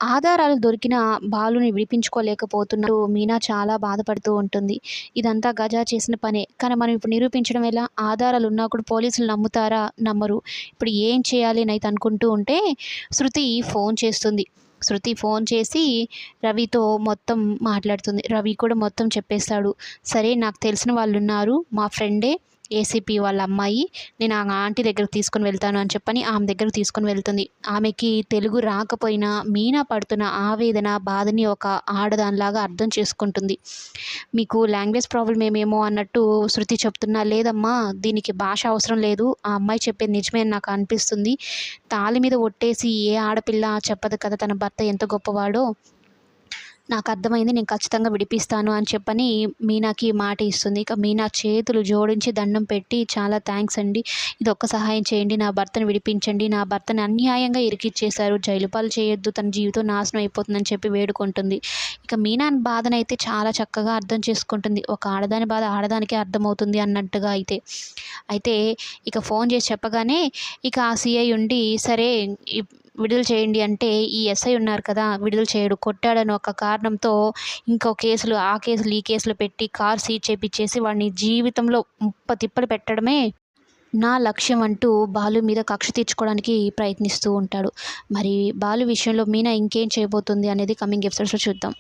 ఆధారాలు దొరికినా బాలుని విడిపించుకోలేకపోతున్నట్టు మీనా చాలా బాధపడుతూ ఉంటుంది. ఇదంతా గజా చేసిన పనే. కానీ మనం ఇప్పుడు నిరూపించడం ఎలా? ఆధారాలున్నా కూడా పోలీసులు నమ్ముతారా? నమ్మరు. ఇప్పుడు ఏం చేయాలి అని అయితే అనుకుంటూ ఉంటే శృతి ఫోన్ చేస్తుంది. శృతి ఫోన్ చేసి రవితో మొత్తం మాట్లాడుతుంది. రవి కూడా మొత్తం చెప్పేస్తాడు. సరే, నాకు తెలిసిన వాళ్ళున్నారు. మా ఫ్రెండే ఏసీపీ వాళ్ళ అమ్మాయి. నేను ఆ ఆంటీ దగ్గరికి తీసుకొని వెళ్తాను అని చెప్పని ఆమె దగ్గరకు తీసుకొని వెళ్తుంది. ఆమెకి తెలుగు రాకపోయినా మీనా పడుతున్న ఆవేదన, బాధని ఒక ఆడదానిలాగా అర్థం చేసుకుంటుంది. మీకు లాంగ్వేజ్ ప్రాబ్లమ్ ఏమేమో అన్నట్టు శృతి చెప్తున్నా, లేదమ్మా దీనికి భాష అవసరం లేదు. ఆ అమ్మాయి చెప్పేది నిజమే అని నాకు అనిపిస్తుంది. తాళి మీద ఒట్టేసి ఏ ఆడపిల్ల చెప్పదు కదా తన భర్త ఎంత గొప్పవాడో. నాకు అర్థమైంది. నేను ఖచ్చితంగా విడిపిస్తాను అని చెప్పని మీనాకి మాట ఇస్తుంది. ఇక మీనా చేతులు జోడించి దండం పెట్టి, చాలా థ్యాంక్స్ అండి. ఇదొక్క సహాయం చేయండి. నా భర్తను విడిపించండి. నా భర్తని అన్యాయంగా ఇరికిచ్చేశారు. జైలు పాలు చేయొద్దు. తన జీవితం నాశనం అయిపోతుందని చెప్పి వేడుకుంటుంది. ఇక మీనా బాధనైతే చాలా చక్కగా అర్థం చేసుకుంటుంది. ఒక ఆడదాని బాధ ఆడదానికే అర్థమవుతుంది అన్నట్టుగా అయితే. అయితే ఇక ఫోన్ చేసి చెప్పగానే ఇక ఆ సీఐ ఉండి, సరే విడుదల చేయండి అంటే, ఈ ఎస్ఐ ఉన్నారు కదా, విడుదల చేయడు. కొట్టాడని ఒక కారణంతో ఇంకో కేసులు, ఆ కేసులు, ఈ కేసులు పెట్టి కారు సీజ్ చేపిచ్చేసి వాడిని జీవితంలో తిప్పలు పెట్టడమే నా లక్ష్యం అంటూ బాలు మీద కక్ష తీర్చుకోవడానికి ప్రయత్నిస్తూ ఉంటాడు. మరి బాలు విషయంలో మీనా ఇంకేం చేయబోతుంది అనేది కమింగ్ ఎపిసోడ్స్‌లో చూద్దాం.